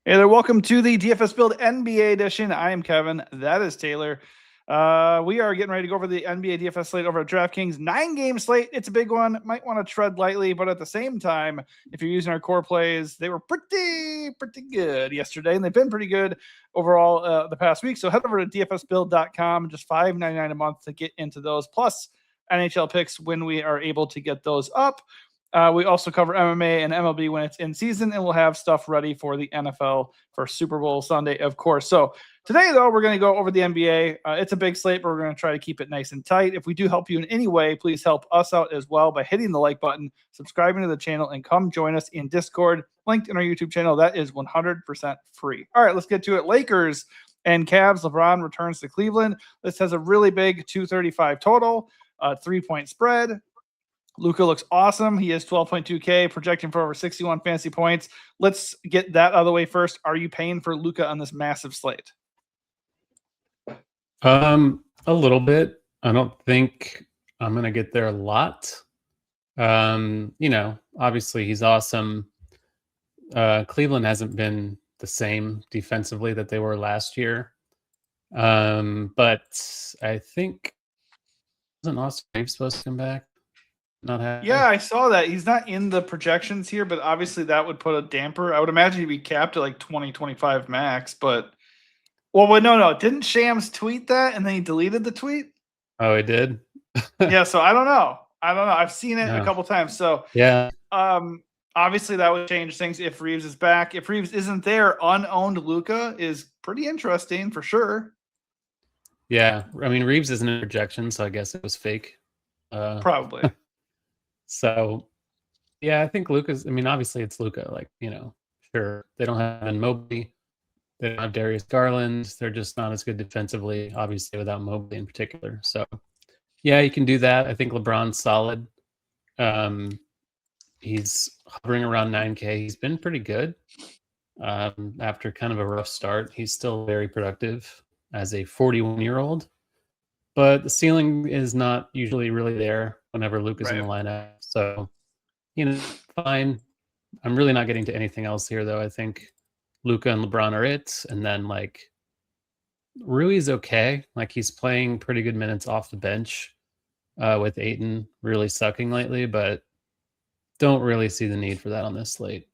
Hey there, welcome to the DFS Build NBA edition. I am Kevin. That is Taylor. We are getting ready to go over the NBA DFS slate over at DraftKings. 9-game slate. It's a big one. Might want to tread lightly, but at the same time, if you're using our core plays, they were pretty good yesterday, and they've been pretty good overall the past week. So head over to dfsbuild.com, just $5.99 a month to get into those, plus NHL picks when we are able to get those up. We also cover MMA and MLB when it's in season, and we'll have stuff ready for the NFL for Super Bowl Sunday, of course. So today, though, we're going to go over the NBA. It's a big slate, but we're going to try to keep it nice and tight. If we do help you in any way, please help us out as well by hitting the like button, subscribing to the channel, and come join us in Discord, linked in our YouTube channel. That is 100% free. All right, let's get to it. Lakers and Cavs. LeBron returns to Cleveland. This has a really big 235 total, 3-point spread. Luka looks awesome. He is 12.2K, projecting for over 61 fantasy points. Let's get that out of the way first. Are you paying for Luka on this massive slate? A little bit. I don't think I'm going to get there a lot. Obviously he's awesome. Cleveland hasn't been the same defensively that they were last year. But I think wasn't Austin Reeves supposed to come back? Yeah, I saw that. He's not in the projections here, but obviously that would put a damper. I would imagine he'd be capped at like 20-25 max, but no. Didn't Shams tweet that and then he deleted the tweet? Oh, he did? Yeah, so I don't know. I've seen it a couple times. So yeah. Obviously that would change things if Reeves is back. If Reeves isn't there, unowned Luka is pretty interesting for sure. Yeah. I mean, Reeves isn't in projection, so I guess it was fake. Probably. So, yeah, I think Luka's. I mean, obviously it's Luka. Like, sure, they don't have Mobley, they don't have Darius Garland. They're just not as good defensively, obviously, without Mobley in particular. So, yeah, you can do that. I think LeBron's solid. He's hovering around 9K. He's been pretty good. After kind of a rough start, he's still very productive as a 41-year-old. But the ceiling is not usually really there whenever Luka's in the lineup. So, fine. I'm really not getting to anything else here, though. I think Luka and LeBron are it. And then, Rui's okay. Like, he's playing pretty good minutes off the bench with Ayton really sucking lately, but don't really see the need for that on this slate.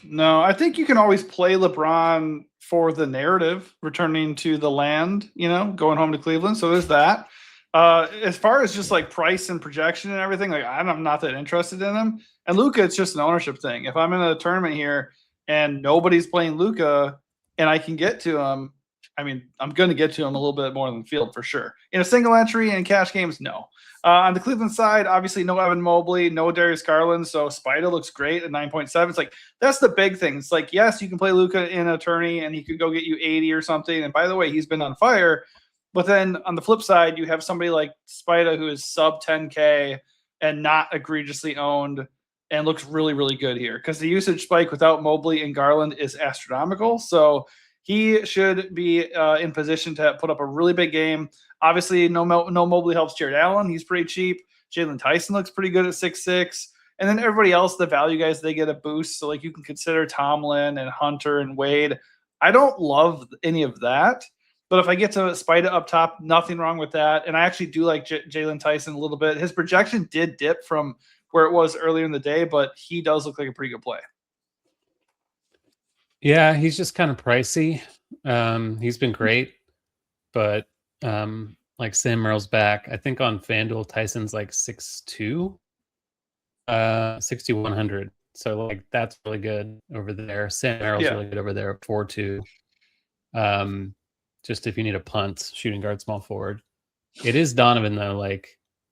No, I think you can always play LeBron for the narrative, returning to the land, going home to Cleveland. So there's that. As far as just like price and projection and everything, like I'm not that interested in him. And Luka, it's just an ownership thing. If I'm in a tournament here and nobody's playing Luka and I can get to him, I mean, I'm going to get to him a little bit more than the field for sure. In a single entry and cash games, no. On the Cleveland side, obviously no Evan Mobley, no Darius Garland, so Spida looks great at 9.7. It's like, that's the big thing. It's like, yes, you can play Luka in a tourney and he could go get you 80 or something. And by the way, he's been on fire. But then on the flip side, you have somebody like Spida who is sub 10K and not egregiously owned and looks really, really good here because the usage spike without Mobley and Garland is astronomical. So he should be in position to put up a really big game. Obviously, no Mobley helps Jared Allen. He's pretty cheap. Jalen Tyson looks pretty good at 6'6". And then everybody else, the value guys, they get a boost. So, you can consider Tomlin and Hunter and Wade. I don't love any of that. But if I get to Spida up top, nothing wrong with that. And I actually do like Jalen Tyson a little bit. His projection did dip from where it was earlier in the day, but he does look like a pretty good play. Yeah, he's just kind of pricey. He's been great, but Sam Merrill's back. I think on FanDuel, Tyson's like 6'2", 6,100. So that's really good over there. Sam Merrill's really good over there at 4'2". Just if you need a punt, shooting guard, small forward. It is Donovan though.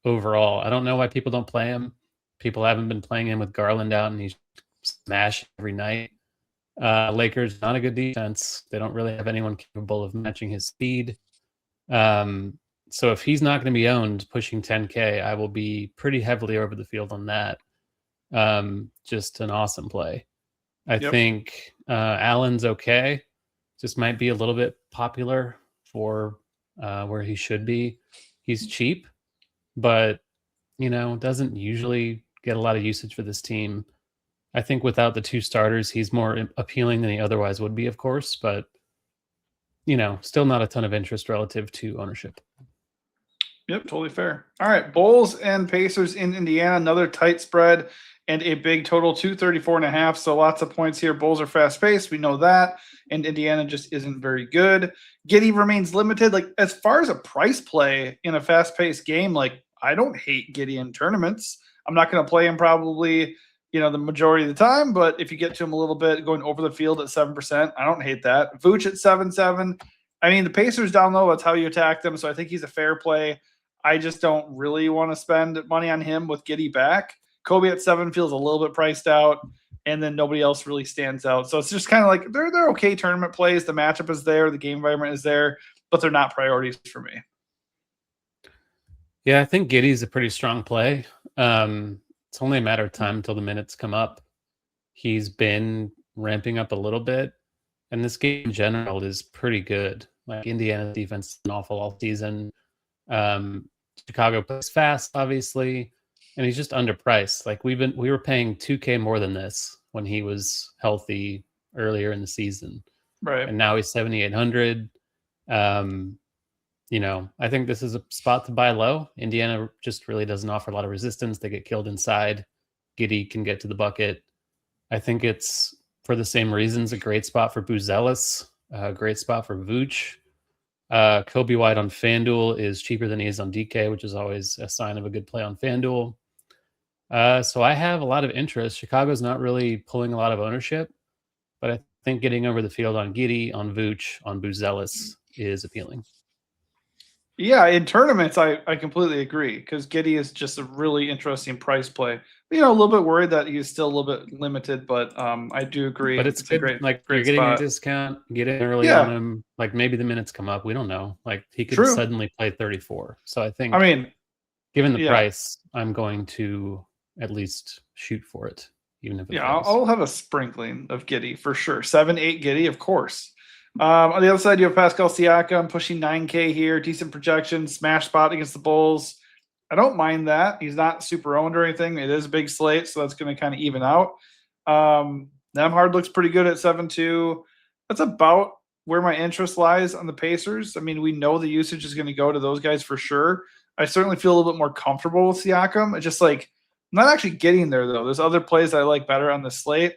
Overall, I don't know why people don't play him. People haven't been playing him with Garland out, and he's smashing every night. Lakers, not a good defense. They don't really have anyone capable of matching his speed. So if he's not going to be owned pushing 10K, I will be pretty heavily over the field on that. Just an awesome play. I think Allen's okay. Just might be a little bit popular for where he should be. He's cheap, but doesn't usually get a lot of usage for this team. I think without the 2 starters, he's more appealing than he otherwise would be, of course, but still not a ton of interest relative to ownership. Yep, totally fair. All right, Bulls and Pacers in Indiana, another tight spread and a big total, 234.5. So lots of points here. Bulls are fast paced, we know that, and Indiana just isn't very good. Giddey remains limited. Like as far as a price play in a fast paced game, like I don't hate Giddey in tournaments. I'm not going to play him probably the majority of the time, but if you get to him a little bit going over the field at 7%, I don't hate that. Vooch at 7.7. I mean, the Pacers down low, that's how you attack them. So I think he's a fair play. I just don't really want to spend money on him with Giddey back. Kobe at 7 feels a little bit priced out, and then nobody else really stands out. So it's just kind of like they're okay tournament plays. The matchup is there, the game environment is there, but they're not priorities for me. Yeah, I think Giddey's a pretty strong play. It's only a matter of time until the minutes come up. He's been ramping up a little bit, and this game in general is pretty good. Like Indiana's defense is an awful all season. Chicago plays fast, obviously, and he's just underpriced. Like we were paying $2K more than this when he was healthy earlier in the season, right? And now he's 7,800. I think this is a spot to buy low. Indiana just really doesn't offer a lot of resistance. They get killed inside. Giddey can get to the bucket. I think it's, for the same reasons, a great spot for Buzelis, a great spot for Vooch. Kobe White on FanDuel is cheaper than he is on DK, which is always a sign of a good play on FanDuel. So I have a lot of interest. Chicago's not really pulling a lot of ownership, but I think getting over the field on Giddey, on Vooch, on Buzelis is appealing. Yeah, in tournaments, I completely agree because Giddey is just a really interesting price play. A little bit worried that he's still a little bit limited, but I do agree. But it's good. Great, like great you're getting spot. a discount, get in early on him. Like maybe the minutes come up. We don't know. Like he could suddenly play 34. So I think, given the price, I'm going to at least shoot for it, even if I'll have a sprinkling of Giddey for sure. 7-8 Giddey, of course. On the other side, you have Pascal Siakam pushing 9K here. Decent projection, smash spot against the Bulls. I don't mind that. He's not super owned or anything. It is a big slate, so that's going to kind of even out. Nemhard looks pretty good at 7-2. That's about where my interest lies on the Pacers. I mean, we know the usage is going to go to those guys for sure. I certainly feel a little bit more comfortable with Siakam. It's just like I'm not actually getting there, though. There's other plays I like better on the slate.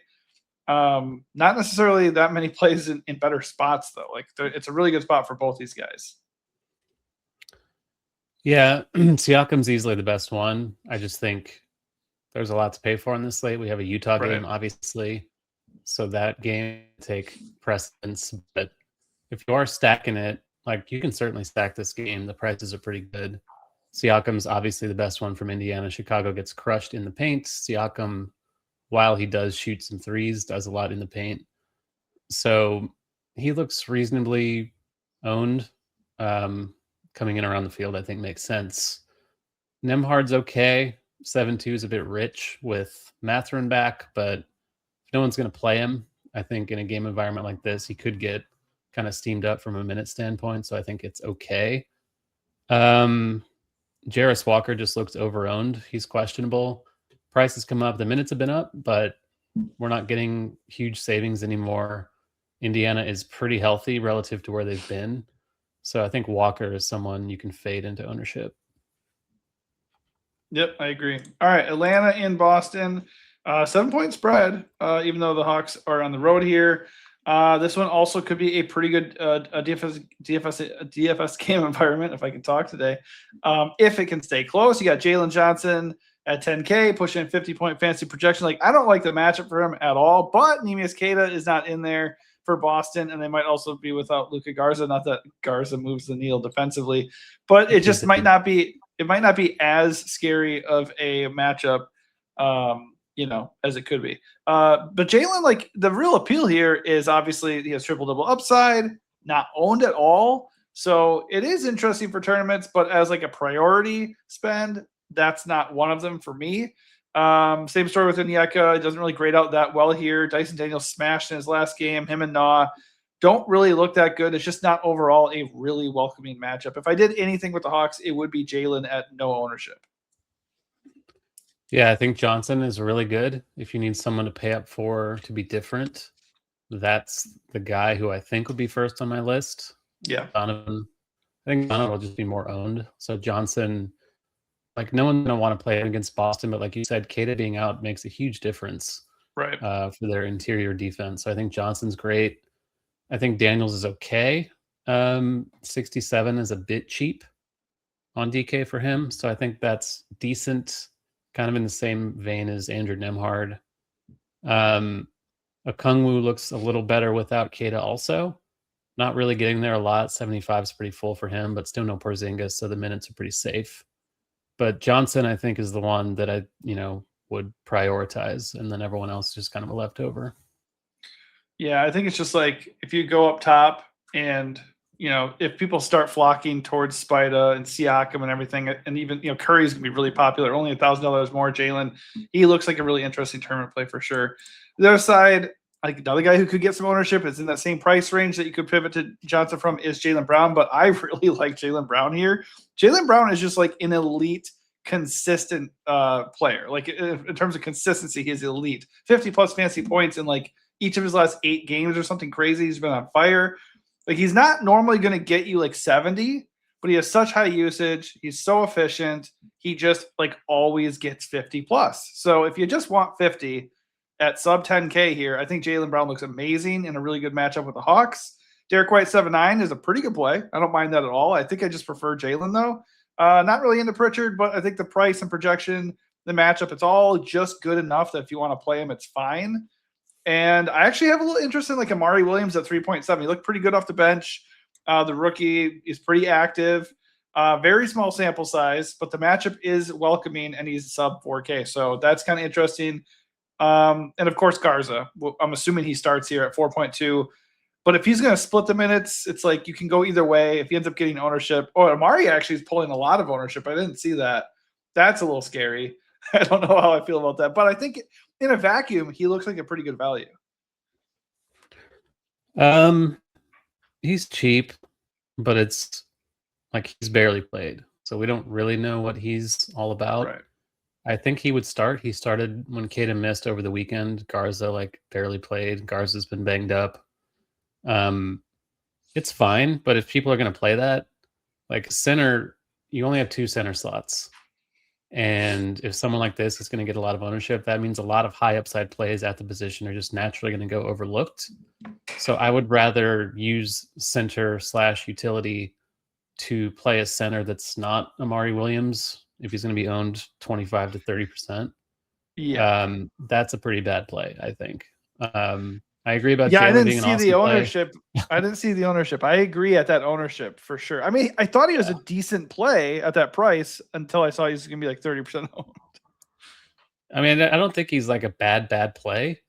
Not necessarily that many plays in better spots, though. Like it's a really good spot for both these guys. Yeah, Siakam's easily the best one. I just think there's a lot to pay for on this slate. We have a Utah game, obviously, so that game take precedence. But if you are stacking it, like you can certainly stack this game. The prices are pretty good. Siakam's obviously the best one from Indiana. Chicago gets crushed in the paint. Siakam, while he does shoot some threes, does a lot in the paint. So he looks reasonably owned. Coming in around the field, I think makes sense. Nemhard's okay. 7-2 is a bit rich with Mathurin back, but if no one's going to play him, I think in a game environment like this, he could get kind of steamed up from a minute standpoint. So I think it's okay. Jarris Walker just looks overowned. He's questionable. Prices come up. The minutes have been up, but we're not getting huge savings anymore. Indiana is pretty healthy relative to where they've been. So I think Walker is someone you can fade into ownership. Yep, I agree. All right, Atlanta in Boston. 7-point spread, even though the Hawks are on the road here. This one also could be a pretty good DFS game environment, if I can talk today. If it can stay close. You got Jalen Johnson at 10K, pushing 50-point fantasy projection. Like, I don't like the matchup for him at all, but Neemias Queta is not in there for Boston, and they might also be without Luka Garza. Not that Garza moves the needle defensively, but it just might not be. It might not be as scary of a matchup, as it could be. But Jalen, like the real appeal here is obviously he has triple-double upside, not owned at all. So it is interesting for tournaments, but as like a priority spend, that's not one of them for me. Same story with Onyeka. It doesn't really grade out that well here. Dyson Daniels smashed in his last game. Him and Nah don't really look that good. It's just not overall a really welcoming matchup. If I did anything with the Hawks, it would be Jalen at no ownership. Yeah, I think Johnson is really good. If you need someone to pay up for to be different, that's the guy who I think would be first on my list. Yeah. Donovan. I think Donovan will just be more owned. So Johnson, like no one's gonna want to play against Boston, but like you said, Keita being out makes a huge difference Right. for their interior defense. So I think Johnson's great. I think Daniels is okay. 67 is a bit cheap on DK for him. So I think that's decent, kind of in the same vein as Andrew Nemhard. Okungwu looks a little better without Keita also. Not really getting there a lot. 75 is pretty full for him, but still no Porzingis, so the minutes are pretty safe. But Johnson, I think, is the one that I, would prioritize, and then everyone else just kind of a leftover. Yeah, I think it's just like if you go up top and if people start flocking towards Spida and Siakam and everything, and even Curry's gonna be really popular, only $1,000 more. Jalen, he looks like a really interesting tournament play for sure. The other side, like another guy who could get some ownership is in that same price range that you could pivot to Johnson from is Jaylen Brown, but I really like Jaylen Brown here. Jaylen Brown is just like an elite, consistent player. Like in terms of consistency, he's elite. 50 plus fantasy points in like each of his last 8 games or something crazy. He's been on fire. Like he's not normally going to get you like 70, but he has such high usage. He's so efficient. He just like always gets 50 plus. So if you just want 50 at sub 10K here, I think Jaylen Brown looks amazing in a really good matchup with the Hawks. Derek White 7-9 is a pretty good play. I don't mind that at all. I think I just prefer Jaylen though. Not really into Pritchard, but I think the price and projection, the matchup, it's all just good enough that if you want to play him, it's fine. And I actually have a little interest in like Amari Williams at 3.7. He looked pretty good off the bench. The rookie is pretty active. Very small sample size, but the matchup is welcoming, and he's sub 4K. So that's kind of interesting. And of course, Garza. I'm assuming he starts here at 4.2. But if he's going to split the minutes, it's like you can go either way. If he ends up getting ownership, Amari actually is pulling a lot of ownership. I didn't see that. That's a little scary. I don't know how I feel about that, but I think in a vacuum, he looks like a pretty good value. He's cheap, but it's like he's barely played, so we don't really know what he's all about. Right. I think he would start. He started when Keita missed over the weekend. Garza like barely played. Garza's been banged up. It's fine, but if people are going to play that, like center, you only have 2 center slots. And if someone like this is going to get a lot of ownership, that means a lot of high upside plays at the position are just naturally going to go overlooked. So I would rather use center / utility to play a center that's not Amari Williams if he's going to be owned 25 to 30%. Yeah. That's a pretty bad play, I think. I agree about Jaylen I didn't being an see awesome the play. ownership. I didn't see the ownership. I agree at that ownership for sure. I mean, I thought he was a decent play at that price until I saw he's going to be like 30% owned. I mean, I don't think he's like a bad play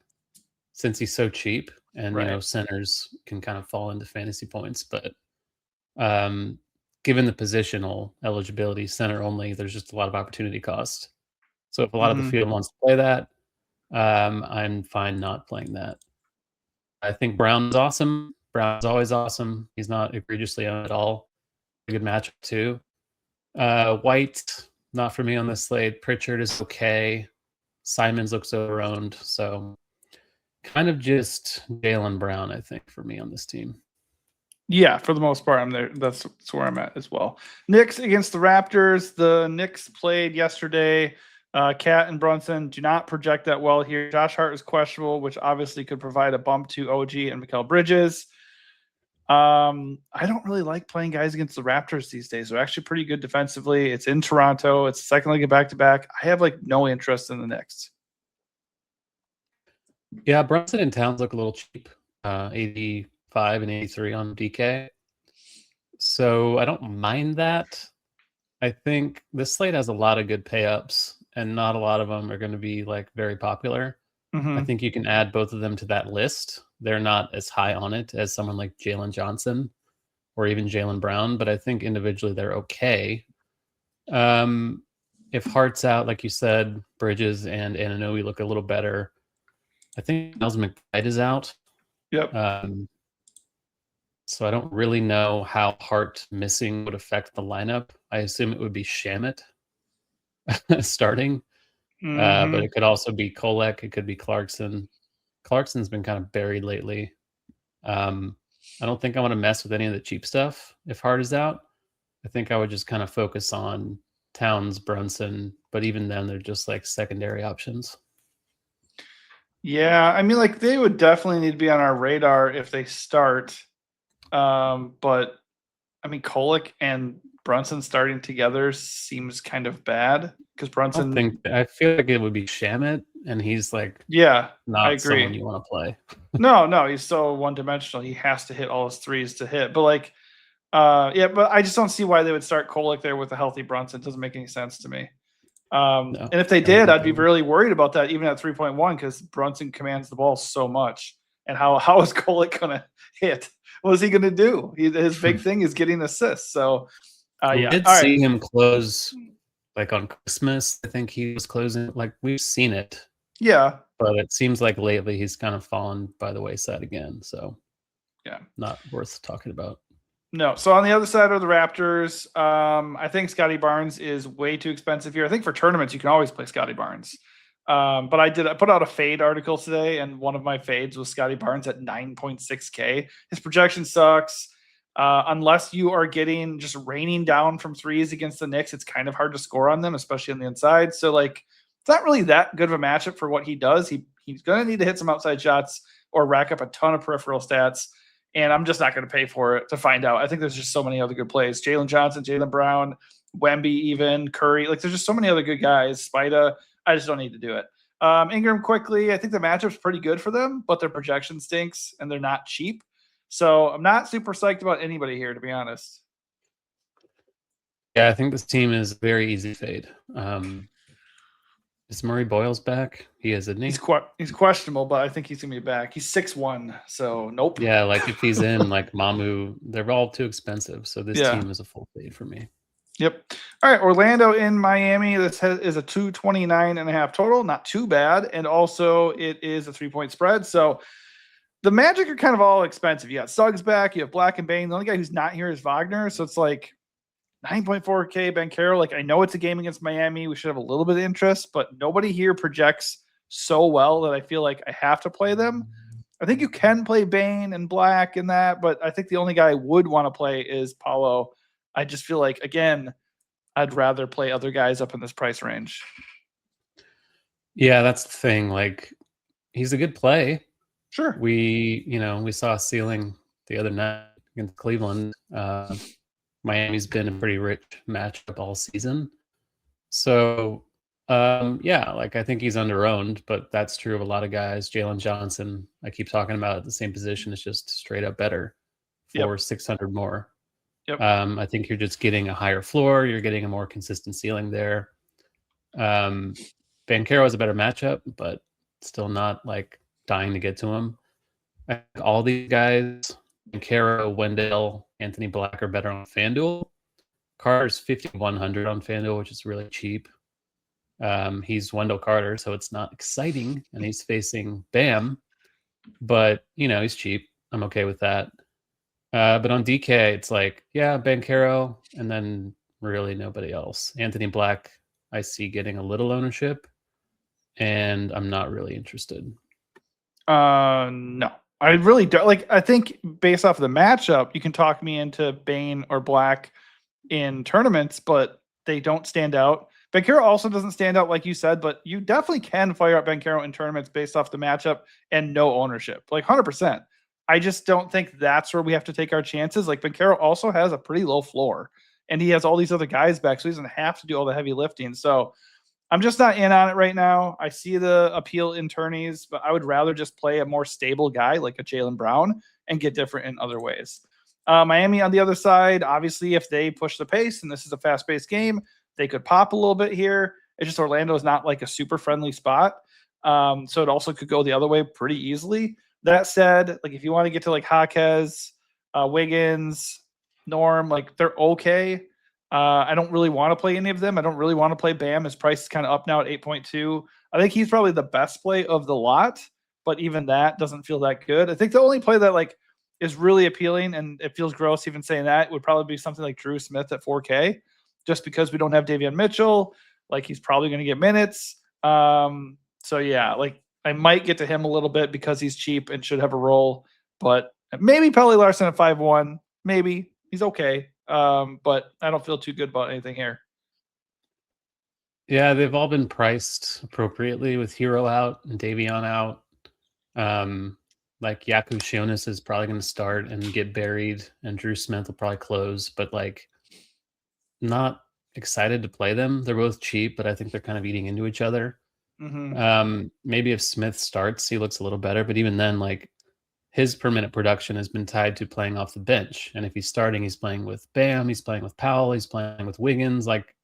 since he's so cheap, and Right. centers can kind of fall into fantasy points, but given the positional eligibility, center only, there's just a lot of opportunity cost. So if a lot of the field wants to play that, I'm fine not playing that. I think Brown's awesome. Brown's always awesome. He's not egregiously owned at all. A good matchup too. White, not for me on this slate. Pritchard is okay. Simons looks over-owned. So kind of just Jaylen Brown, I think, for me on this team. Yeah, for the most part, I'm there. That's where I'm at as well. Knicks against the Raptors. The Knicks played yesterday. Cat and Brunson do not project that well here. Josh Hart is questionable, which obviously could provide a bump to OG and Mikal Bridges. I don't really like playing guys against the Raptors these days. They're actually pretty good defensively. It's in Toronto. It's the second leg of back-to-back. I have like no interest in the Knicks. Yeah, Brunson and Towns look a little cheap. 85 and 83 on DK. So I don't mind that. I think this slate has a lot of good pay-ups, and not a lot of them are going to be like very popular. I think you can add both of them to that list. They're not as high on it as someone like Jalen Johnson or even Jaylen Brown, but I think individually they're okay. If Hart's out, like you said, Bridges and Anunoby look a little better. I think Miles McBride is out. Yep. So I don't really know how Hart missing would affect the lineup. I assume it would be Shamet starting. But it could also be Kolek. It could be Clarkson. Clarkson's been kind of buried lately. I don't think I want to mess with any of the cheap stuff if Hart is out. I think I would just kind of focus on Towns, Brunson, but even then they're just like secondary options. Yeah, I mean, like they would definitely need to be on our radar if they start. But I mean, Kolek and Brunson starting together seems kind of bad because Brunson. I feel like it would be Shamit, and he's like, yeah, not I agree. someone you want to play. No, he's so one-dimensional. He has to hit all his threes to hit. But like, yeah, but I just don't see why they would start Kolek there with a healthy Brunson. It doesn't make any sense to me. And if they did, I'd be really worried about that, even at 3.1, because Brunson commands the ball so much. And how is Kolek going to hit? What is he going to do? His big thing is getting assists. So, yeah. We did see him close like on Christmas. I think he was closing. Like we've seen it. Yeah. But it seems like lately he's kind of fallen by the wayside again. So, yeah, not worth talking about. No. So on the other side are the Raptors. I think Scotty Barnes is way too expensive here. I think for tournaments you can always play Scotty Barnes. But I put out a fade article today, and one of my fades was Scotty Barnes at 9.6K. His projection sucks. Unless you are getting just raining down from threes against the Knicks, it's kind of hard to score on them, especially on the inside. So like it's not really that good of a matchup for what he does. He's going to need to hit some outside shots or rack up a ton of peripheral stats. And I'm just not going to pay for it to find out. I think there's just so many other good plays. Jalen Johnson, Jaylen Brown, Wemby even, Curry. Like there's just so many other good guys. Spida, I just don't need to do it. Ingram quickly, I think the matchup's pretty good for them, but their projection stinks and they're not cheap. So I'm not super psyched about anybody here, to be honest. Yeah, I think this team is very easy fade. Is Murray Boyles back? He is, isn't he? He's questionable, but I think he's going to be back. He's 6'1", so nope. Yeah, like if he's in, like Mamu, they're all too expensive. So this team is a full fade for me. Yep. All right, Orlando in Miami. This is a 229.5 total. Not too bad. And also it is a 3-point spread. So the Magic are kind of all expensive. You got Suggs back. You have Black and Bane. The only guy who's not here is Wagner. So it's like 9.4K Banchero. Like I know it's a game against Miami. We should have a little bit of interest, but nobody here projects so well that I feel like I have to play them. I think you can play Bane and Black in that, but I think the only guy I would want to play is Paulo. I just feel like, again, I'd rather play other guys up in this price range. Yeah, that's the thing. Like he's a good play. Sure. We saw a ceiling the other night against Cleveland. Miami's been a pretty rich matchup all season. So, yeah, like I think he's under-owned, but that's true of a lot of guys. Jalen Johnson, I keep talking about at the same position, is just straight up better for 600 more. Yep. I think you're just getting a higher floor. You're getting a more consistent ceiling there. Banchero is a better matchup, but still not like dying to get to him. I think all these guys, Banchero, Wendell, Anthony Black are better on FanDuel. Carter's 5,100 on FanDuel, which is really cheap. He's Wendell Carter, so it's not exciting, and he's facing Bam, but he's cheap. I'm okay with that. But on DK, it's like, yeah, Banchero, and then really nobody else. Anthony Black, I see getting a little ownership, and I'm not really interested. No, I really don't. Like, I think based off of the matchup, you can talk me into Bane or Black in tournaments, but they don't stand out. Banchero also doesn't stand out, like you said, but you definitely can fire up Banchero in tournaments based off the matchup and no ownership, like 100%. I just don't think that's where we have to take our chances. Like Banchero also has a pretty low floor, and he has all these other guys back, so he doesn't have to do all the heavy lifting. So I'm just not in on it right now. I see the appeal in tourneys, but I would rather just play a more stable guy like a Jaylen Brown and get different in other ways. Miami on the other side, obviously, if they push the pace and this is a fast-paced game, they could pop a little bit here. It's just Orlando is not like a super friendly spot. So it also could go the other way pretty easily. That said, like if you want to get to like Jaquez, Wiggins, Norm, like they're okay. I don't really want to play any of them. I don't really want to play Bam. His price is kind of up now at 8.2. I think he's probably the best play of the lot, but even that doesn't feel that good. I think the only play that like is really appealing, and it feels gross even saying that, would probably be something like Drew Smith at 4K, just because we don't have Davion Mitchell. Like he's probably going to get minutes. So yeah, like I might get to him a little bit because he's cheap and should have a role, but maybe Pelly Larson at 5-1. Maybe he's okay. But I don't feel too good about anything here. Yeah, they've all been priced appropriately with Hero out and Davion out. Like Yaku Shionis is probably going to start and get buried, and Drew Smith will probably close, but like not excited to play them. They're both cheap, but I think they're kind of eating into each other. Maybe if Smith starts, he looks a little better, but even then, like his per minute production has been tied to playing off the bench. And if he's starting, he's playing with Bam, he's playing with Powell, he's playing with Wiggins. Like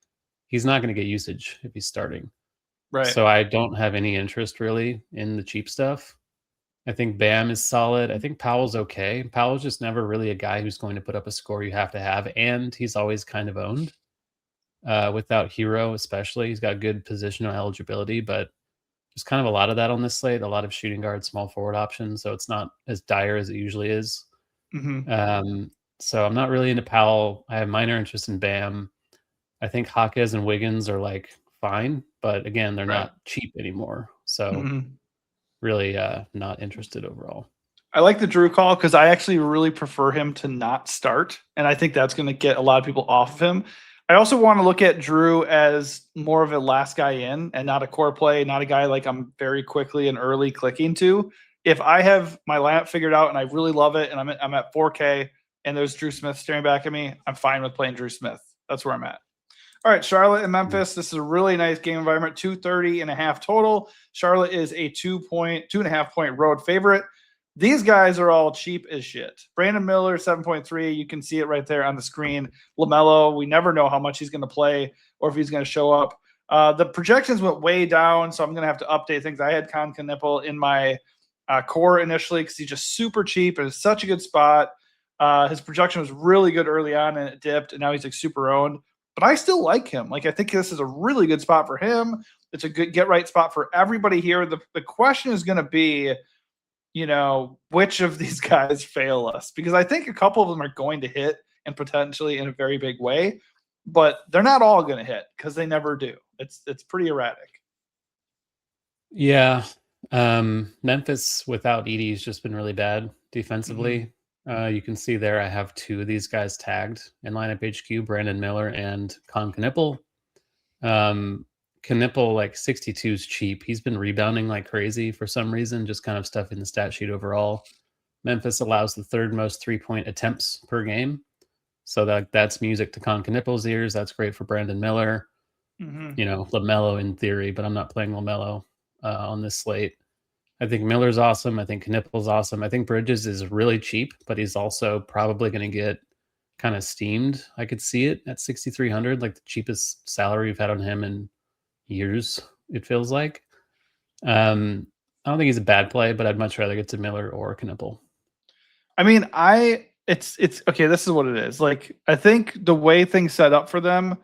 he's not going to get usage if he's starting. Right. So I don't have any interest really in the cheap stuff. I think Bam is solid. I think Powell's okay. Powell's just never really a guy who's going to put up a score you have to have, and he's always kind of owned. Without Hero, especially, he's got good positional eligibility, but there's kind of a lot of that on this slate. A lot of shooting guard, small forward options, so it's not as dire as it usually is. So I'm not really into Powell. I have minor interest in Bam. I think Hawkes and Wiggins are like fine, but again, they're not cheap anymore. So really not interested overall. I like the Drew call because I actually really prefer him to not start, and I think that's going to get a lot of people off of him. I also want to look at Drew as more of a last guy in and not a core play, not a guy like I'm very quickly and early clicking to. If I have my lineup figured out and I really love it and I'm at 4K and there's Drew Smith staring back at me, I'm fine with playing Drew Smith. That's where I'm at. All right, Charlotte and Memphis. This is a really nice game environment. 230.5 total. Charlotte is a 2.5 point road favorite. These guys are all cheap as shit. Brandon Miller, 7.3. You can see it right there on the screen. LaMelo, we never know how much he's going to play or if he's going to show up. The projections went way down, so I'm going to have to update things. I had Con Knipple in my core initially because he's just super cheap and it's such a good spot. His projection was really good early on and it dipped, and now he's like super owned. But I still like him. Like, I think this is a really good spot for him. It's a good get-right spot for everybody here. The question is going to be, you know, which of these guys fail us? Because I think a couple of them are going to hit and potentially in a very big way, but they're not all going to hit because they never do. It's pretty erratic. Yeah. Memphis without Edie has just been really bad defensively. You can see there I have two of these guys tagged in lineup HQ, Brandon Miller and Con Knipple. Knipple, like 62 is cheap. He's been rebounding like crazy for some reason, just kind of stuff in the stat sheet overall. Memphis allows the third most 3-point attempts per game. So that's music to Con Knipple's ears. That's great for Brandon Miller. You know, LaMelo in theory, but I'm not playing LaMelo on this slate. I think Miller's awesome. I think Knipple's awesome. I think Bridges is really cheap, but he's also probably going to get kind of steamed. I could see it at 6,300, like the cheapest salary we've had on him in years, it feels like. I don't think he's a bad play, but I'd much rather get to Miller or Knipple. I mean, it's okay. This is what it is. Like, I think the way things set up for them,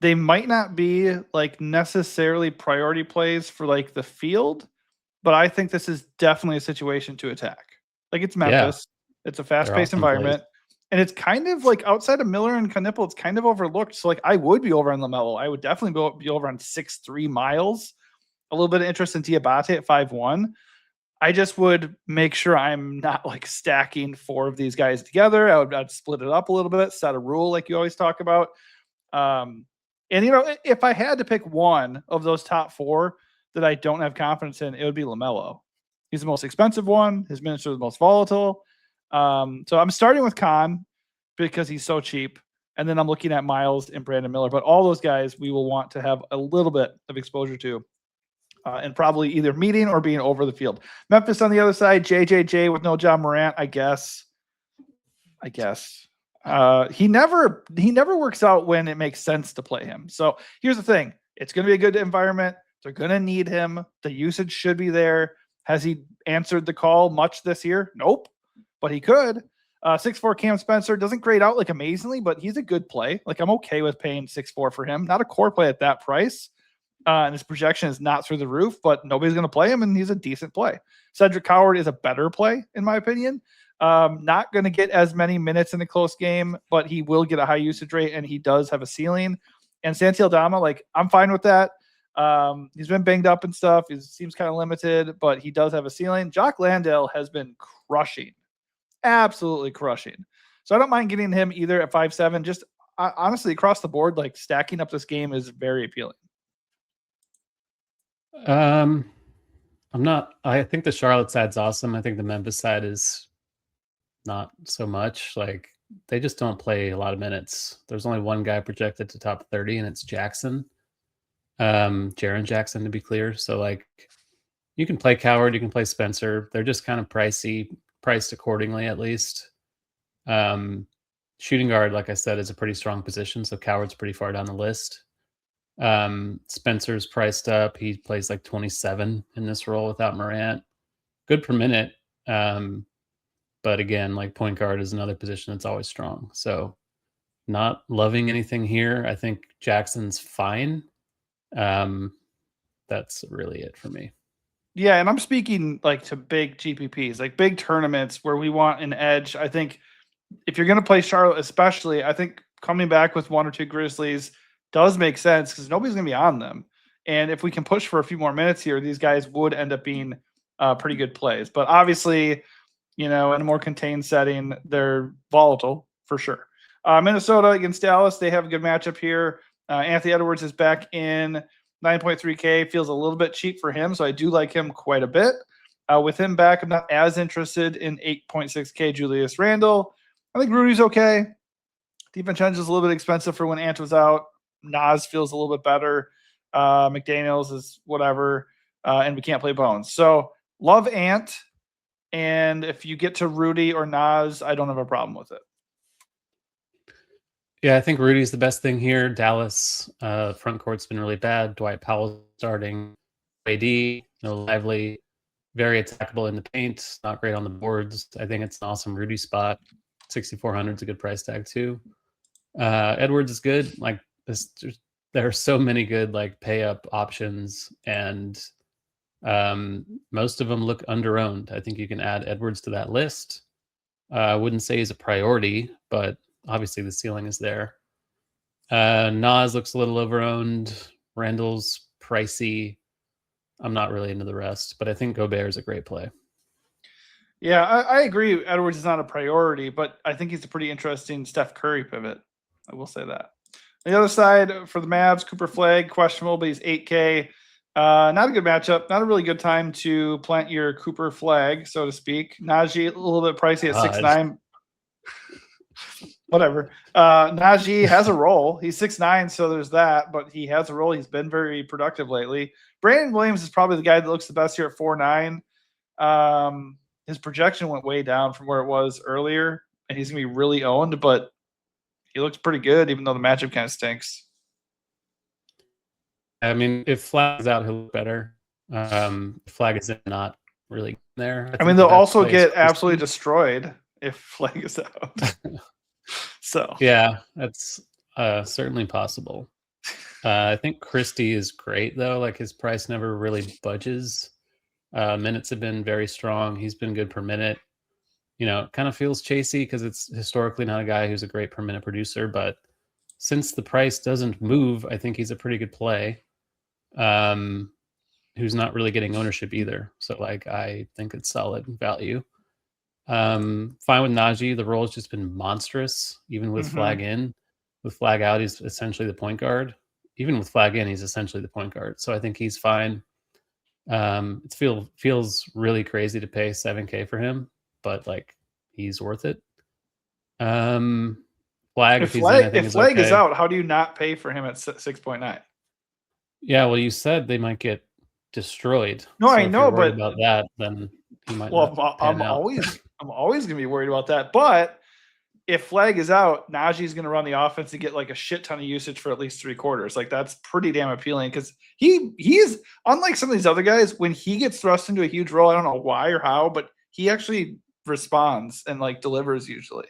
they might not be like necessarily priority plays for like the field, but I think this is definitely a situation to attack. Like, it's Memphis. Yeah. It's a fast-paced environment. And it's kind of like outside of Miller and Knipple, it's kind of overlooked. So like I would be over on LaMelo. I would definitely be over on 6'3 Miles. A little bit of interest in Diabate at 5'1. I just would make sure I'm not like stacking four of these guys together. I'd split it up a little bit, set a rule like you always talk about. And you know, if I had to pick one of those top four that I don't have confidence in, it would be LaMelo. He's the most expensive one. His minutes are the most volatile. So I'm starting with Con because he's so cheap. And then I'm looking at Miles and Brandon Miller. But all those guys we will want to have a little bit of exposure to. And probably either meeting or being over the field. Memphis on the other side, JJJ with no John Morant, I guess. He never works out when it makes sense to play him. So here's the thing. It's going to be a good environment. They're going to need him. The usage should be there. Has he answered the call much this year? Nope. But he could. 6'4 Cam Spencer doesn't grade out like amazingly, but he's a good play. Like, I'm okay with paying 6'4 for him. Not a core play at that price. And his projection is not through the roof, but nobody's going to play him, and he's a decent play. Cedric Howard is a better play, in my opinion. Not going to get as many minutes in a close game, but he will get a high usage rate, and he does have a ceiling. And Santi Aldama, like, I'm fine with that. He's been banged up and stuff. He seems kind of limited, but he does have a ceiling. Jock Landale has been crushing, absolutely crushing. So I don't mind getting him either at 5-7. Just honestly, across the board, like stacking up this game is very appealing. I think the Charlotte side's awesome. I think the Memphis side is not so much. Like they just don't play a lot of minutes. There's only one guy projected to top 30, and it's Jackson. Jaren Jackson, to be clear. So like you can play Coward, you can play Spencer. They're just kind of priced accordingly, at least. Shooting guard, like I said, is a pretty strong position. So Coward's pretty far down the list. Spencer's priced up. He plays like 27 in this role without Morant. Good per minute. But again, like point guard is another position that's always strong. So not loving anything here. I think Jackson's fine. That's really it for me. Yeah, and I'm speaking like to big GPPs, like big tournaments where we want an edge. I think if you're going to play Charlotte, especially, I think coming back with 1 or 2 Grizzlies does make sense because nobody's going to be on them. And if we can push for a few more minutes here, these guys would end up being pretty good plays. But obviously, in a more contained setting, they're volatile for sure. Minnesota against Dallas, they have a good matchup here. Anthony Edwards is back in 9.3K, feels a little bit cheap for him, so I do like him quite a bit. With him back, I'm not as interested in 8.6K Julius Randle. I think Rudy's okay. DiVincenzo is a little bit expensive for when Ant was out. Nas feels a little bit better. McDaniels is whatever, and we can't play Bones. So love Ant, and if you get to Rudy or Nas, I don't have a problem with it. Yeah, I think Rudy's the best thing here. Dallas front court's been really bad. Dwight Powell starting. AD, lively, very attackable in the paint, not great on the boards. I think it's an awesome Rudy spot. 6,400 is a good price tag too. Edwards is good. Like there are so many good like pay up options, and most of them look under-owned. I think you can add Edwards to that list. I wouldn't say he's a priority, but obviously the ceiling is there. Nas looks a little over-owned. Randall's pricey. I'm not really into the rest, but I think Gobert is a great play. Yeah, I agree. Edwards is not a priority, but I think he's a pretty interesting Steph Curry pivot. I will say that. On the other side, for the Mavs, Cooper Flag, questionable, but he's 8K. Not a good matchup. Not a really good time to plant your Cooper Flag, so to speak. Najee, a little bit pricey at 6'9". Whatever. Najee has a role. He's 6'9", so there's that, but he has a role. He's been very productive lately. Brandon Williams is probably the guy that looks the best here at 4'9". His projection went way down from where it was earlier, and he's going to be really owned, but he looks pretty good, even though the matchup kind of stinks. I mean, if Flag is out, he'll look better. Flag is not really there. I mean, they'll also get absolutely destroyed if Flag is out. So yeah, that's certainly possible. I think Christie is great though. Like his price never really budges. Minutes have been very strong. He's been good per minute. It kind of feels chasey because it's historically not a guy who's a great per minute producer, but since the price doesn't move, I think he's a pretty good play. Who's not really getting ownership either. So like I think it's solid value. Fine with Najee. The role has just been monstrous, even with Flag in. With Flag out, he's essentially the point guard. Even with Flag in, he's essentially the point guard. So I think he's fine. It feels really crazy to pay 7K for him, but like he's worth it. Flag, if Flag okay. Is out, how do you not pay for him at 6.9? Yeah, well, you said they might get destroyed. No, I know, but about that, then he might. Well, I'm always going to be worried about that. But if Flag is out, Najee's going to run the offense and get like a shit ton of usage for at least 3 quarters. Like that's pretty damn appealing because he's unlike some of these other guys. When he gets thrust into a huge role, I don't know why or how, but he actually responds and like delivers usually.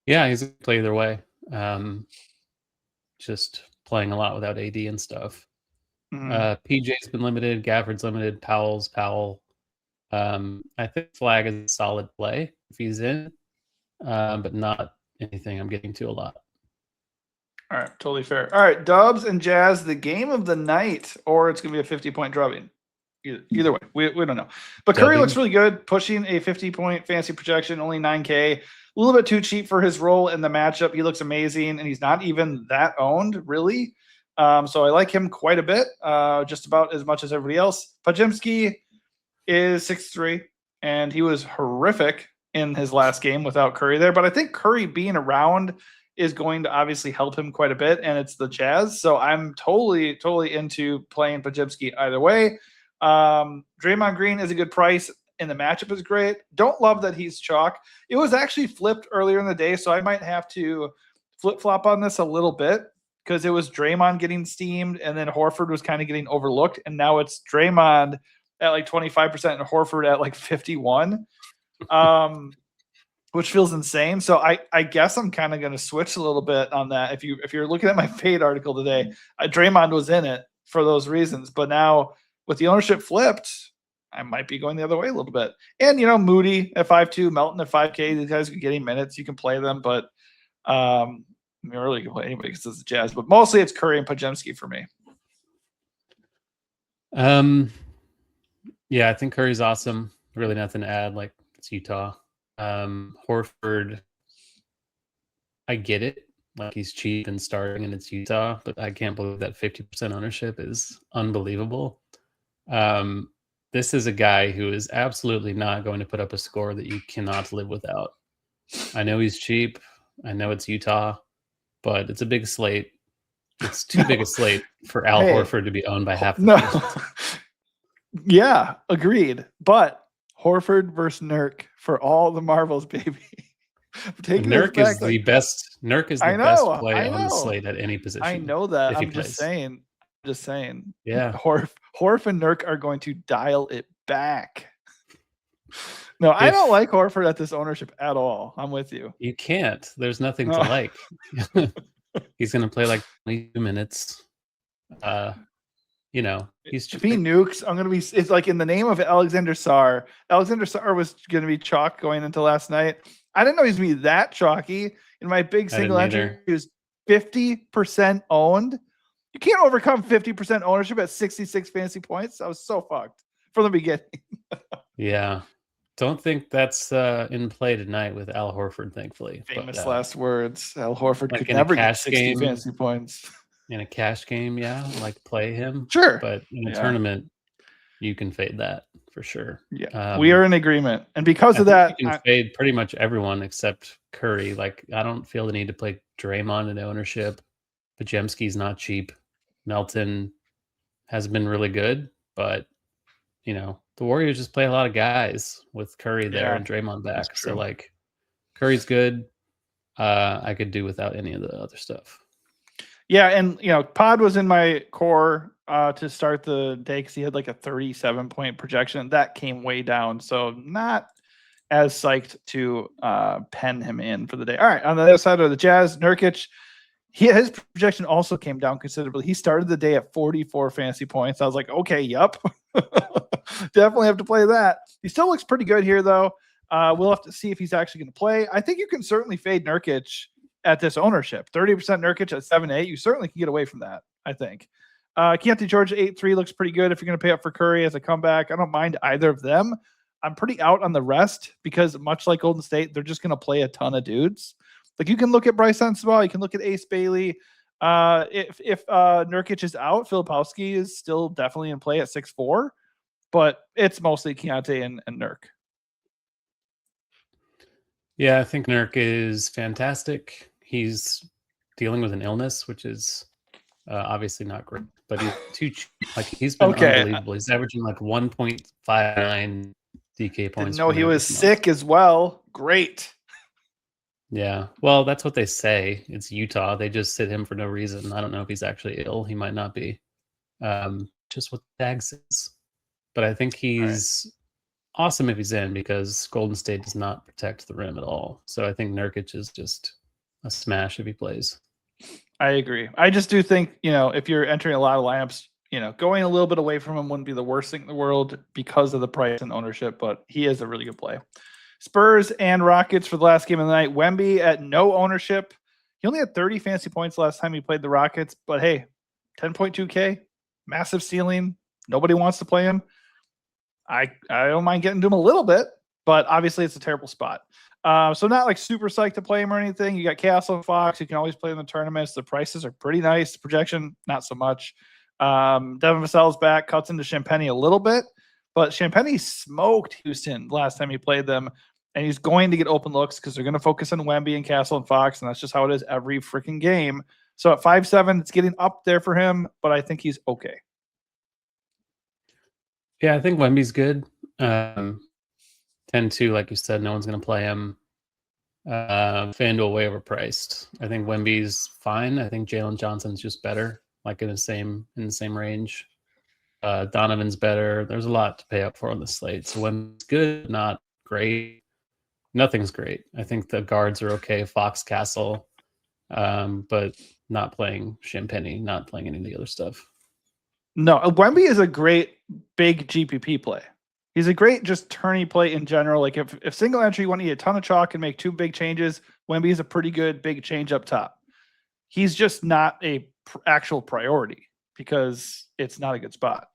Yeah, he's going to play either way. Just playing a lot without AD and stuff. PJ's been limited. Gafford's limited. Powell. I think Flag is a solid play if he's in, but not anything I'm getting to a lot. All right, totally fair. All right, Dubs and Jazz, the game of the night, or it's going to be a 50-point drubbing. Either way, we don't know. But Curry looks really good, pushing a 50-point fantasy projection, only 9K. A little bit too cheap for his role in the matchup. He looks amazing, and he's not even that owned, really. So I like him quite a bit, just about as much as everybody else. Pajemski is 6'3", and he was horrific in his last game without Curry there. But I think Curry being around is going to obviously help him quite a bit, and it's the Jazz. So I'm totally into playing Pajemski either way. Draymond Green is a good price, and the matchup is great. Don't love that he's chalk. It was actually flipped earlier in the day, so I might have to flip-flop on this a little bit because it was Draymond getting steamed, and then Horford was kind of getting overlooked, and now it's Draymond at like 25% and Horford at like 51. Which feels insane. So I guess I'm kind of going to switch a little bit on that. If you're looking at my fade article today, Draymond was in it for those reasons, but now with the ownership flipped, I might be going the other way a little bit. And Moody at 5.2, Melton at 5K. These guys are getting minutes. You can play them, but really you can play anybody because it's the Jazz. But mostly it's Curry and Pajemski for me. Yeah, I think Curry's awesome. Really nothing to add. Like, it's Utah. Horford, I get it. Like, he's cheap and starting and it's Utah, but I can't believe that 50% ownership is unbelievable. This is a guy who is absolutely not going to put up a score that you cannot live without. I know he's cheap. I know it's Utah, but it's a big slate. It's too big a slate for Al Horford to be owned by half the field. Yeah, agreed. But Horford versus Nurk for all the marbles, baby. Nurk is the best. Nurk is the best play on the slate at any position. I know that. I'm just saying. Yeah. Horf and Nurk are going to dial it back. No, I don't like Horford at this ownership at all. I'm with you. You can't. There's nothing to like. He's going to play like 22 minutes. He's if he nukes, I'm gonna be. It's like in the name of Alexander Sarr. Alexander Sarr was gonna be chalk going into last night. I didn't know he was gonna be that chalky. In my big single entry, he was 50% owned. You can't overcome 50% ownership at 66 fantasy points. I was so fucked from the beginning. Yeah, don't think that's in play tonight with Al Horford. Thankfully, famous last words. Al Horford could never get 60 fantasy points. In a cash game, like play him. Sure. But in a tournament, you can fade that for sure. Yeah. We are in agreement. And because of that, you can fade pretty much everyone except Curry. Like, I don't feel the need to play Draymond in ownership. Pajemski's not cheap. Melton has been really good, but the Warriors just play a lot of guys with Curry there and Draymond back. So like, Curry's good. I could do without any of the other stuff. Yeah, and Pod was in my core to start the day because he had like a 37-point projection. That came way down, so not as psyched to pen him in for the day. All right, on the other side of the Jazz, Nurkic, his projection also came down considerably. He started the day at 44 fantasy points. I was like, okay, yep, definitely have to play that. He still looks pretty good here, though. We'll have to see if he's actually going to play. I think you can certainly fade Nurkic at this ownership. 30% Nurkic at 7-8. You certainly can get away from that, I think. Keontae George 8-3 looks pretty good if you're going to pay up for Curry as a comeback. I don't mind either of them. I'm pretty out on the rest because much like Golden State, they're just going to play a ton of dudes. Like, you can look at Bryce Sensabaugh, you can look at Ace Bailey. If Nurkic is out, Filipowski is still definitely in play at 6'4", but it's mostly Keontae and Nurk. Yeah, I think Nurk is fantastic. He's dealing with an illness, which is obviously not great, but he's too cheap. Like, he's been unbelievable. He's averaging like 1.59 DK points. Didn't know he was sick as well. Great. Yeah, well, that's what they say. It's Utah. They just sit him for no reason. I don't know if he's actually ill. He might not be. Just what the tag says. But I think he's awesome if he's in because Golden State does not protect the rim at all. So I think Nurkic is just a smash if he plays. I agree. I just do think, if you're entering a lot of lineups, going a little bit away from him wouldn't be the worst thing in the world because of the price and ownership, but he is a really good play. Spurs and Rockets for the last game of the night. Wemby at no ownership. He only had 30 fantasy points last time he played the Rockets, but hey, 10.2K, massive ceiling. Nobody wants to play him. I don't mind getting to him a little bit, but obviously it's a terrible spot. So not like super psyched to play him or anything. You got Castle and Fox. You can always play in the tournaments. The prices are pretty nice. The projection, not so much. Devin Vassell's back, cuts into Champagny a little bit, but Champagny smoked Houston last time he played them, and he's going to get open looks because they're going to focus on Wemby and Castle and Fox, and that's just how it is every freaking game. So at 5'7", it's getting up there for him, but I think he's okay. Yeah, I think Wemby's good. 10-2, like you said, no one's going to play him. FanDuel way overpriced. I think Wemby's fine. I think Jalen Johnson's just better, like in the same range. Donovan's better. There's a lot to pay up for on the slate. So Wemby's good, not great. Nothing's great. I think the guards are okay. Fox, Castle, but not playing Champagny, not playing any of the other stuff. No, Wemby is a great big GPP play. He's a great just tourney play in general. Like if single entry, you want to eat a ton of chalk and make 2 big changes, Wemby is a pretty good big change up top. He's just not a actual priority because it's not a good spot.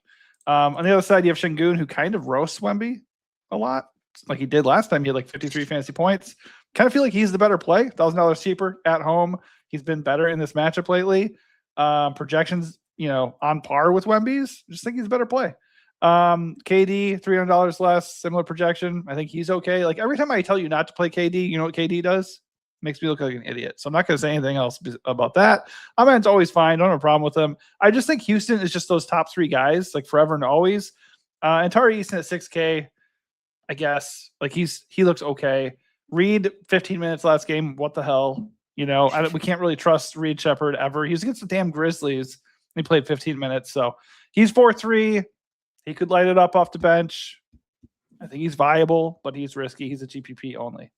On the other side, you have Şengün, who kind of roasts Wemby a lot, like he did last time. He had like 53 fantasy points. Kind of feel like he's the better play. $1,000 cheaper at home. He's been better in this matchup lately. Projections, on par with Wemby's. Just think he's a better play. KD, $300 less, similar projection. I think he's okay. Like every time I tell you not to play KD, you know what KD does? Makes me look like an idiot. So I'm not going to say anything else about that. It's always fine. Don't have a problem with him. I just think Houston is just those top 3 guys, like forever and always. And Tari Eason at 6K, I guess. Like he looks okay. Reed, 15 minutes last game. What the hell? We can't really trust Reed Shepherd ever. He was against the damn Grizzlies. He played 15 minutes. So he's 4-3. He could light it up off the bench. I think he's viable, but he's risky. He's a GPP only.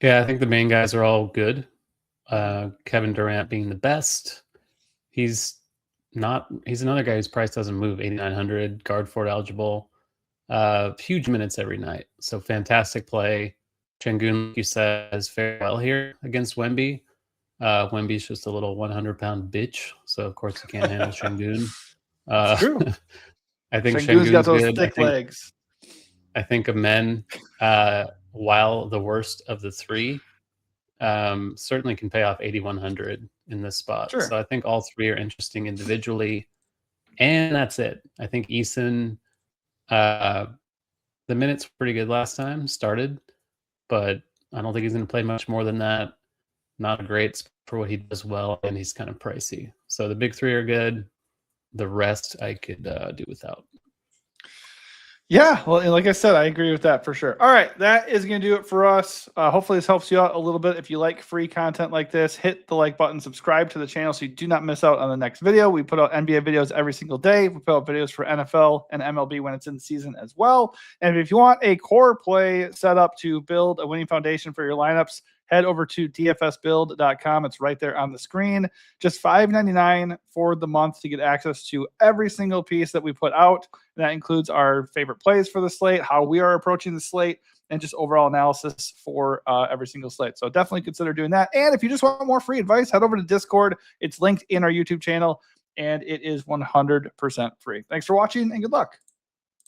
Yeah, I think the main guys are all good. Kevin Durant being the best. He's another guy whose price doesn't move. 8,900, guard forward eligible. Huge minutes every night. So fantastic play. Şengün, like you said, has fared well here against Wemby. Wemby's just a little 100-pound bitch. So, of course, you can't handle Şengün. True. I think Şengün's got those good. thick legs. I think Amen, while the worst of the 3, certainly can pay off 8,100 in this spot. Sure. So I think all 3 are interesting individually. And that's it. I think Eason, the minutes were pretty good last time, started, but I don't think he's going to play much more than that. Not a great spot for what he does well, and he's kind of pricey. So the big 3 are good. The rest I could do without. Yeah, well, like I said, I agree with that for sure. All right, that is going to do it for us. Hopefully this helps you out a little bit. If you like free content like this, hit the like button, subscribe to the channel so you do not miss out on the next video. We put out NBA videos every single day. We put out videos for NFL and MLB when it's in season as well. And if you want a core play set up to build a winning foundation for your lineups, head over to dfsbuild.com. It's right there on the screen. Just $5.99 for the month to get access to every single piece that we put out. And that includes our favorite plays for the slate, how we are approaching the slate, and just overall analysis for every single slate. So definitely consider doing that. And if you just want more free advice, head over to Discord. It's linked in our YouTube channel, and it is 100% free. Thanks for watching, and good luck.